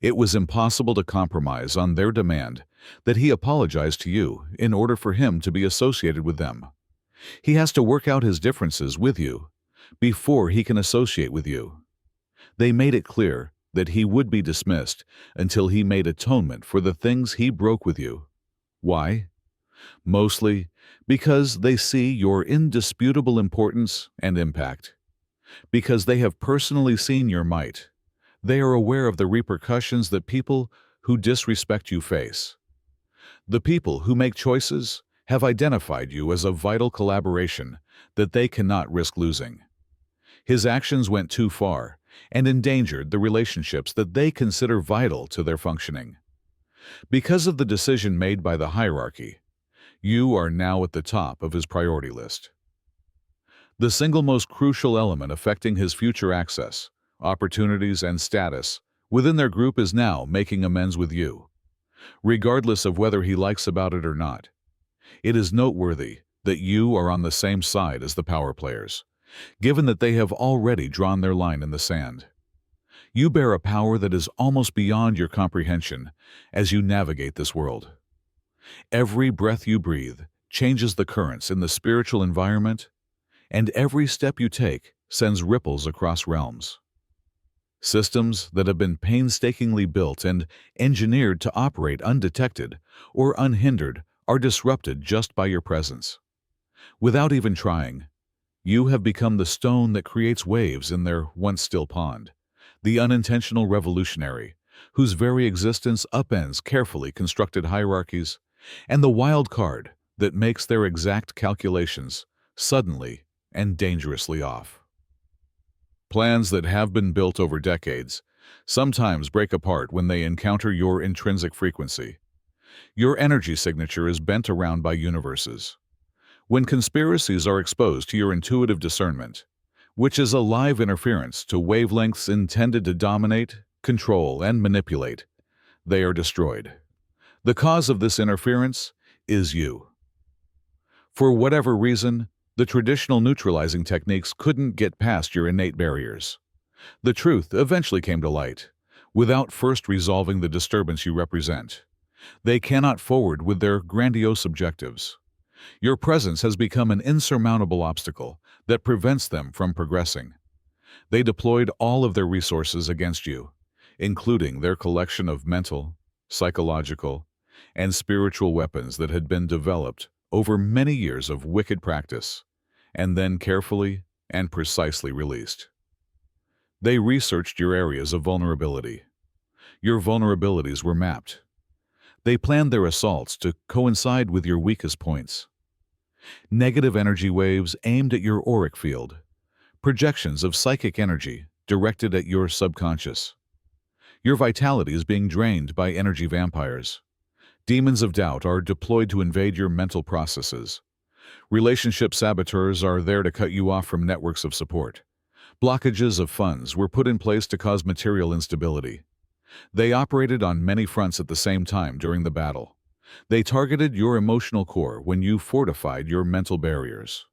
It was impossible to compromise on their demand that he apologize to you in order for him to be associated with them. He has to work out his differences with you before he can associate with you. They made it clear that he would be dismissed until he made atonement for the things he broke with you. Why? Mostly because they see your indisputable importance and impact. Because they have personally seen your might. They are aware of the repercussions that people who disrespect you face. The people who make choices have identified you as a vital collaboration that they cannot risk losing. His actions went too far and endangered the relationships that they consider vital to their functioning. Because of the decision made by the hierarchy, you are now at the top of his priority list. The single most crucial element affecting his future access, opportunities, and status within their group is now making amends with you, regardless of whether he likes about it or not. It is noteworthy that you are on the same side as the power players, given that they have already drawn their line in the sand. You bear a power that is almost beyond your comprehension as you navigate this world. Every breath you breathe changes the currents in the spiritual environment, and every step you take sends ripples across realms. Systems that have been painstakingly built and engineered to operate undetected or unhindered are disrupted just by your presence. Without even trying, you have become the stone that creates waves in their once still pond, the unintentional revolutionary whose very existence upends carefully constructed hierarchies, and the wild card that makes their exact calculations suddenly and dangerously off. Plans that have been built over decades sometimes break apart when they encounter your intrinsic frequency. Your energy signature is bent around by universes. When conspiracies are exposed to your intuitive discernment, which is a live interference to wavelengths intended to dominate, control, and manipulate, they are destroyed. The cause of this interference is you. For whatever reason, the traditional neutralizing techniques couldn't get past your innate barriers. The truth eventually came to light, without first resolving the disturbance you represent. They cannot forward with their grandiose objectives. Your presence has become an insurmountable obstacle that prevents them from progressing. They deployed all of their resources against you, including their collection of mental, psychological, and spiritual weapons that had been developed over many years of wicked practice, and then carefully and precisely released. They researched your areas of vulnerability. Your vulnerabilities were mapped. They planned their assaults to coincide with your weakest points. Negative energy waves aimed at your auric field, projections of psychic energy directed at your subconscious. Your vitality is being drained by energy vampires. Demons of doubt are deployed to invade your mental processes. Relationship saboteurs are there to cut you off from networks of support. Blockages of funds were put in place to cause material instability. They operated on many fronts at the same time during the battle. They targeted your emotional core when you fortified your mental barriers.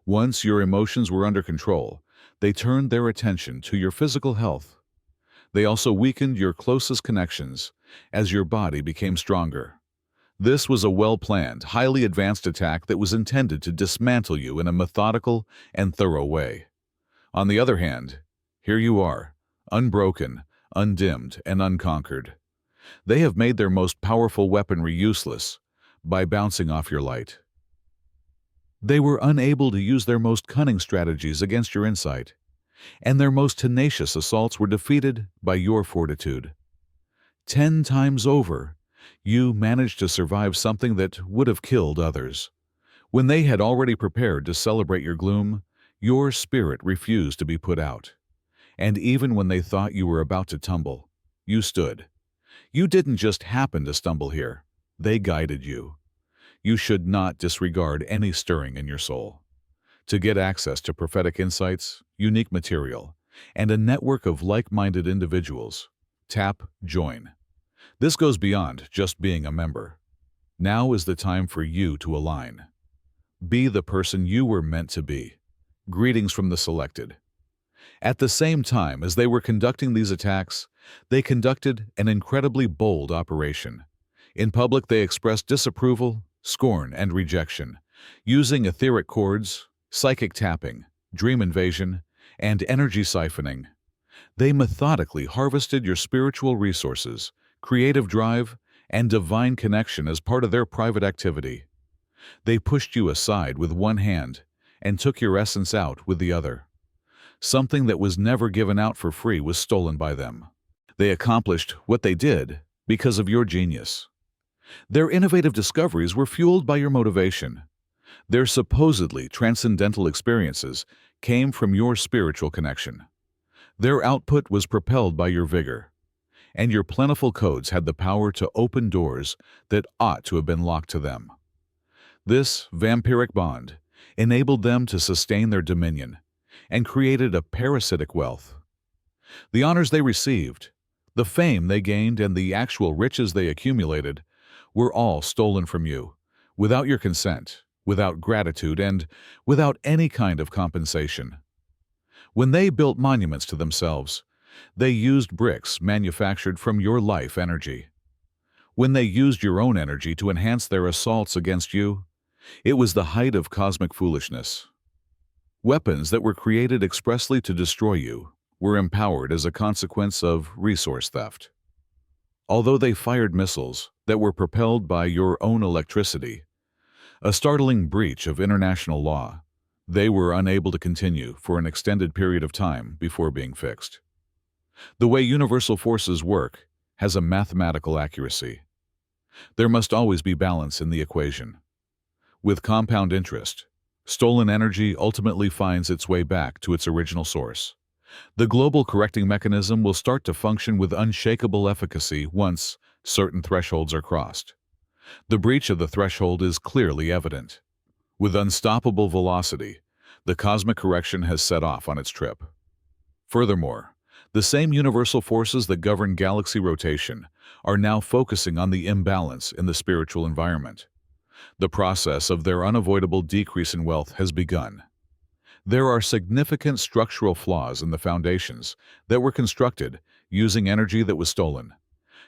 Once your emotions were under control, they turned their attention to your physical health. They also weakened your closest connections as your body became stronger. This was a well-planned, highly advanced attack that was intended to dismantle you in a methodical and thorough way. On the other hand, here you are, unbroken, undimmed, and unconquered. They have made their most powerful weaponry useless by bouncing off your light. They were unable to use their most cunning strategies against your insight, and their most tenacious assaults were defeated by your fortitude. 10 times over, you managed to survive something that would have killed others. When they had already prepared to celebrate your gloom, your spirit refused to be put out. And even when they thought you were about to tumble, you stood. You didn't just happen to stumble here. They guided you. You should not disregard any stirring in your soul. To get access to prophetic insights, unique material, and a network of like-minded individuals, tap Join. This goes beyond just being a member. Now is the time for you to align. Be the person you were meant to be. Greetings from the selected. At the same time as they were conducting these attacks, they conducted an incredibly bold operation. In public, they expressed disapproval, scorn, and rejection, using etheric chords, psychic tapping, dream invasion, and energy siphoning. They methodically harvested your spiritual resources, creative drive, and divine connection as part of their private activity. They pushed you aside with one hand and took your essence out with the other. Something that was never given out for free was stolen by them. They accomplished what they did because of your genius. Their innovative discoveries were fueled by your motivation. Their supposedly transcendental experiences came from your spiritual connection. Their output was propelled by your vigor, and your plentiful codes had the power to open doors that ought to have been locked to them. This vampiric bond enabled them to sustain their dominion and created a parasitic wealth. The honors they received, the fame they gained, and the actual riches they accumulated were all stolen from you, without your consent, without gratitude, and without any kind of compensation. When they built monuments to themselves, they used bricks manufactured from your life energy. When they used your own energy to enhance their assaults against you, it was the height of cosmic foolishness. Weapons that were created expressly to destroy you were empowered as a consequence of resource theft. Although they fired missiles that were propelled by your own electricity, a startling breach of international law, they were unable to continue for an extended period of time before being fixed. The way universal forces work has a mathematical accuracy. There must always be balance in the equation. With compound interest, stolen energy ultimately finds its way back to its original source. The global correcting mechanism will start to function with unshakable efficacy once certain thresholds are crossed. The breach of the threshold is clearly evident. With unstoppable velocity, the cosmic correction has set off on its trip. Furthermore, the same universal forces that govern galaxy rotation are now focusing on the imbalance in the spiritual environment. The process of their unavoidable decrease in wealth has begun. There are significant structural flaws in the foundations that were constructed using energy that was stolen.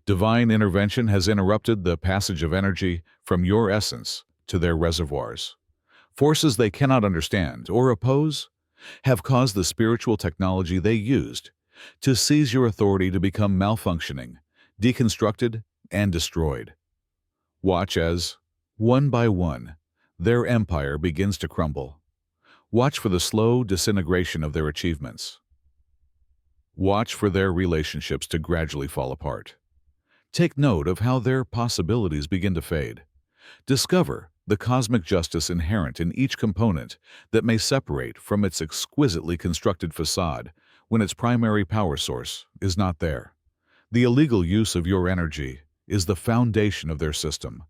Divine intervention has interrupted the passage of energy from your essence to their reservoirs. Forces they cannot understand or oppose have caused the spiritual technology they used to seize your authority to become malfunctioning, deconstructed, and destroyed. Watch as, one by one, their empire begins to crumble. Watch for the slow disintegration of their achievements. Watch for their relationships to gradually fall apart. Take note of how their possibilities begin to fade. Discover the cosmic justice inherent in each component that may separate from its exquisitely constructed facade when its primary power source is not there. The illegal use of your energy is the foundation of their system,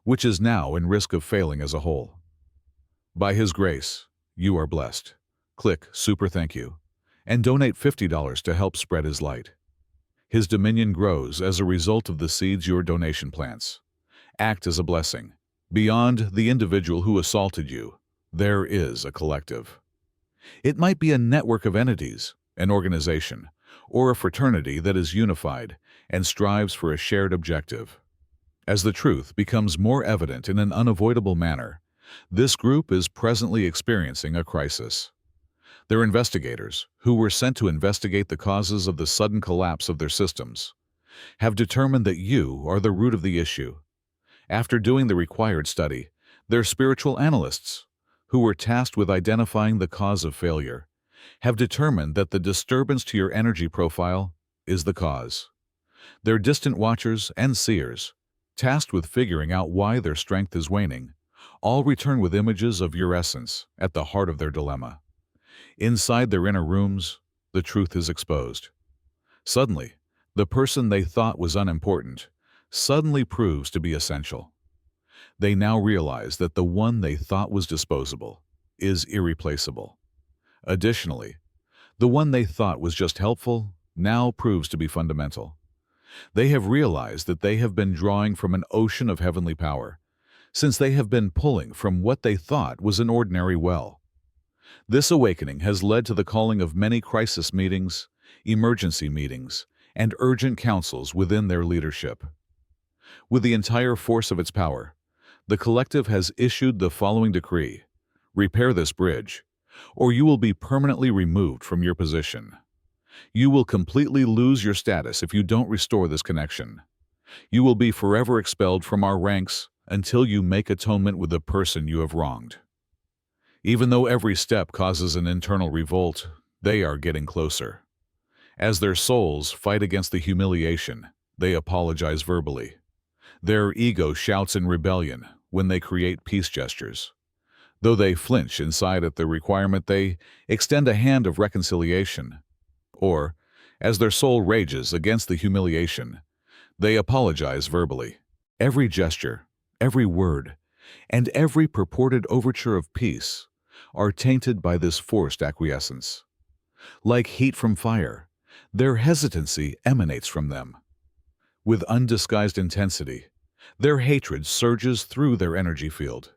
which is now in risk of failing as a whole. By His grace, you are blessed. Click Super Thank You and donate $50 to help spread His light. His dominion grows as a result of the seeds your donation plants. Act as a blessing. Beyond the individual who assaulted you, there is a collective. It might be a network of entities, an organization, or a fraternity that is unified and strives for a shared objective. As the truth becomes more evident in an unavoidable manner, this group is presently experiencing a crisis. Their investigators, who were sent to investigate the causes of the sudden collapse of their systems, have determined that you are the root of the issue. After doing the required study, their spiritual analysts, who were tasked with identifying the cause of failure, have determined that the disturbance to your energy profile is the cause. Their distant watchers and seers, tasked with figuring out why their strength is waning, all return with images of your essence at the heart of their dilemma. Inside their inner rooms, the truth is exposed. Suddenly, the person they thought was unimportant suddenly proves to be essential. They now realize that the one they thought was disposable is irreplaceable. Additionally, the one they thought was just helpful now proves to be fundamental. They have realized that they have been drawing from an ocean of heavenly power, since they have been pulling from what they thought was an ordinary well. This awakening has led to the calling of many crisis meetings, emergency meetings, and urgent councils within their leadership. With the entire force of its power, the collective has issued the following decree: repair this bridge, or you will be permanently removed from your position. You will completely lose your status if you don't restore this connection. You will be forever expelled from our ranks until you make atonement with the person you have wronged. Even though every step causes an internal revolt, they are getting closer. As their souls fight against the humiliation, they apologize verbally. Their ego shouts in rebellion when they create peace gestures. Though they flinch inside at the requirement, they extend a hand of reconciliation. Or, as their soul rages against the humiliation, they apologize verbally. Every gesture, every word, and every purported overture of peace are tainted by this forced acquiescence. Like heat from fire, their hesitancy emanates from them. With undisguised intensity, their hatred surges through their energy field.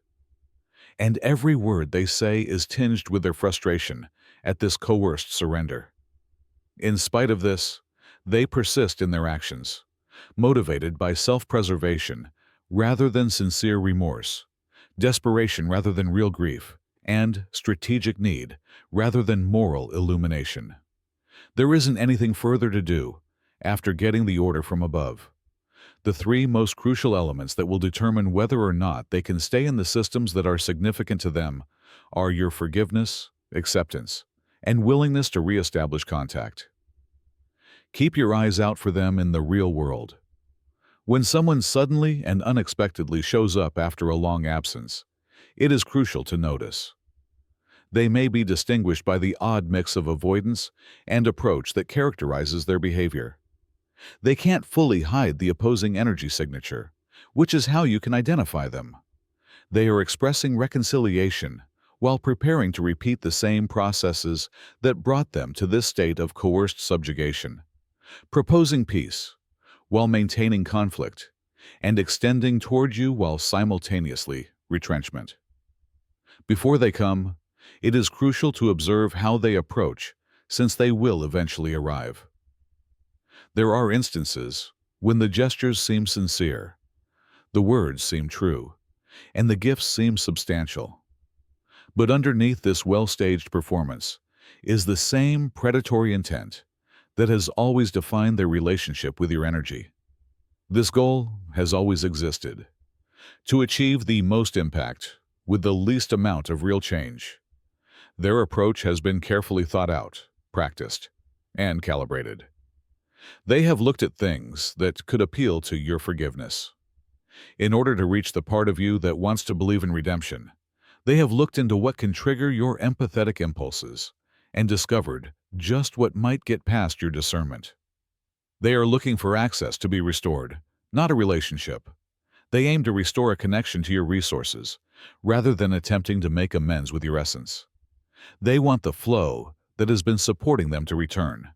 And every word they say is tinged with their frustration at this coerced surrender. In spite of this, they persist in their actions, motivated by self-preservation rather than sincere remorse, desperation rather than real grief, and strategic need rather than moral illumination. There isn't anything further to do after getting the order from above. The three most crucial elements that will determine whether or not they can stay in the systems that are significant to them are your forgiveness, acceptance, and willingness to reestablish contact. Keep your eyes out for them in the real world. When someone suddenly and unexpectedly shows up after a long absence, it is crucial to notice. They may be distinguished by the odd mix of avoidance and approach that characterizes their behavior. They can't fully hide the opposing energy signature, which is how you can identify them. They are expressing reconciliation while preparing to repeat the same processes that brought them to this state of coerced subjugation, proposing peace while maintaining conflict, and extending toward you while simultaneously retrenchment. Before they come, it is crucial to observe how they approach, since they will eventually arrive. There are instances when the gestures seem sincere, the words seem true, and the gifts seem substantial. But underneath this well-staged performance is the same predatory intent that has always defined their relationship with your energy. This goal has always existed: to achieve the most impact with the least amount of real change. Their approach has been carefully thought out, practiced, and calibrated. They have looked at things that could appeal to your forgiveness. In order to reach the part of you that wants to believe in redemption, they have looked into what can trigger your empathetic impulses and discovered just what might get past your discernment. They are looking for access to be restored, not a relationship. They aim to restore a connection to your resources, rather than attempting to make amends with your essence. They want the flow that has been supporting them to return,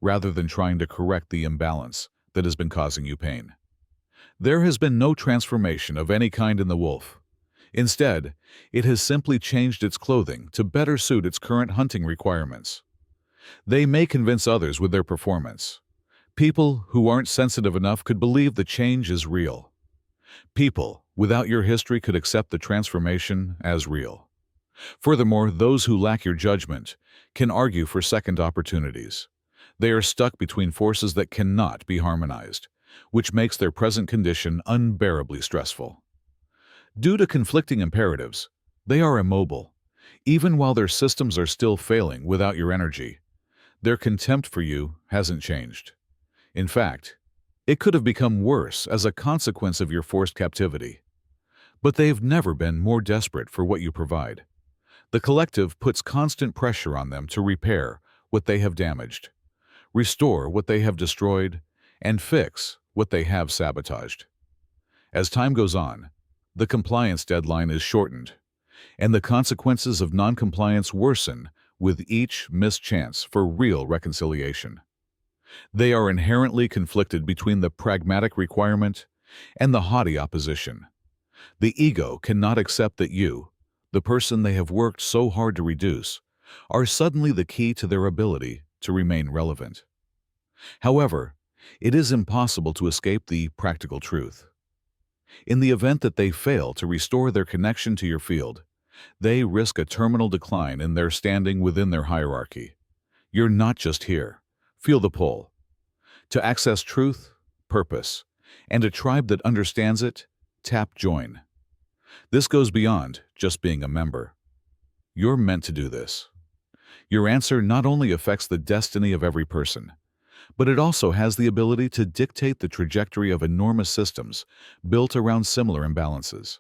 rather than trying to correct the imbalance that has been causing you pain. There has been no transformation of any kind in the wolf. Instead, it has simply changed its clothing to better suit its current hunting requirements. They may convince others with their performance. People who aren't sensitive enough could believe the change is real. People without your history could accept the transformation as real. Furthermore, those who lack your judgment can argue for second opportunities. They are stuck between forces that cannot be harmonized, which makes their present condition unbearably stressful. Due to conflicting imperatives, they are immobile. Even while their systems are still failing without your energy, their contempt for you hasn't changed. In fact, it could have become worse as a consequence of your forced captivity. But they've never been more desperate for what you provide. The collective puts constant pressure on them to repair what they have damaged, restore what they have destroyed, and fix what they have sabotaged. As time goes on, the compliance deadline is shortened, and the consequences of noncompliance worsen with each missed chance for real reconciliation. They are inherently conflicted between the pragmatic requirement and the haughty opposition. The ego cannot accept that you, the person they have worked so hard to reduce, are suddenly the key to their ability to remain relevant. However, it is impossible to escape the practical truth. In the event that they fail to restore their connection to your field, they risk a terminal decline in their standing within their hierarchy. You're not just here. Feel the pull. To access truth, purpose, and a tribe that understands it, tap join. This goes beyond just being a member. You're meant to do this. Your answer not only affects the destiny of every person, but it also has the ability to dictate the trajectory of enormous systems built around similar imbalances.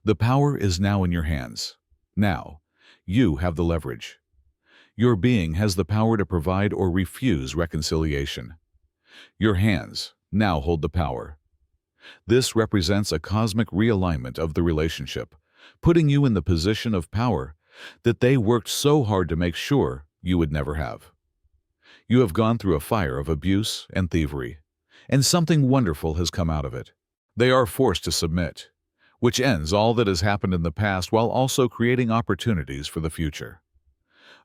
The power is now in your hands. Now, you have the leverage. Your being has the power to provide or refuse reconciliation. Your hands now hold the power. This represents a cosmic realignment of the relationship, putting you in the position of power that they worked so hard to make sure you would never have. You have gone through a fire of abuse and thievery, and something wonderful has come out of it. They are forced to submit, which ends all that has happened in the past while also creating opportunities for the future.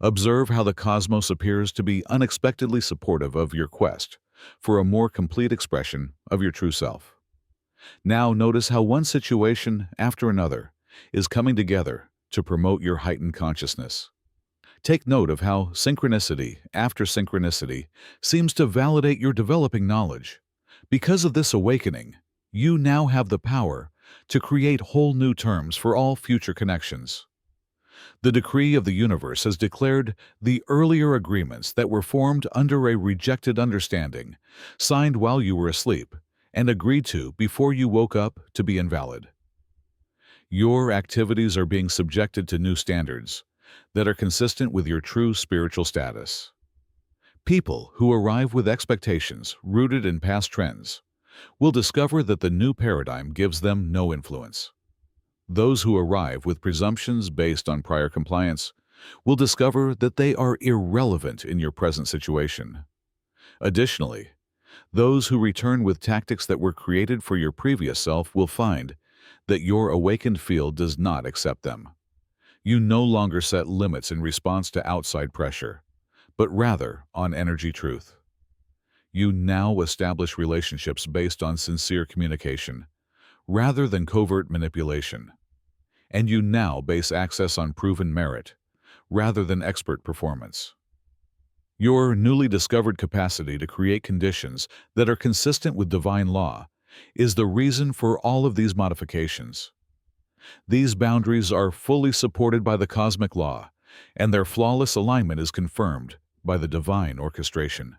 Observe how the cosmos appears to be unexpectedly supportive of your quest for a more complete expression of your true self. Now notice how one situation after another is coming together to promote your heightened consciousness. Take note of how synchronicity after synchronicity seems to validate your developing knowledge. Because of this awakening, you now have the power to create whole new terms for all future connections. The decree of the universe has declared the earlier agreements that were formed under a rejected understanding, signed while you were asleep, and agreed to before you woke up to be invalid. Your activities are being subjected to new standards that are consistent with your true spiritual status. People who arrive with expectations rooted in past trends will discover that the new paradigm gives them no influence. Those who arrive with presumptions based on prior compliance will discover that they are irrelevant in your present situation. Additionally, those who return with tactics that were created for your previous self will find that your awakened field does not accept them. You no longer set limits in response to outside pressure, but rather on energy truth. You now establish relationships based on sincere communication, rather than covert manipulation. And you now base access on proven merit, rather than expert performance. Your newly discovered capacity to create conditions that are consistent with divine law is the reason for all of these modifications. These boundaries are fully supported by the cosmic law, and their flawless alignment is confirmed by the divine orchestration.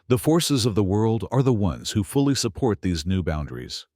The forces of the world are the ones who fully support these new boundaries.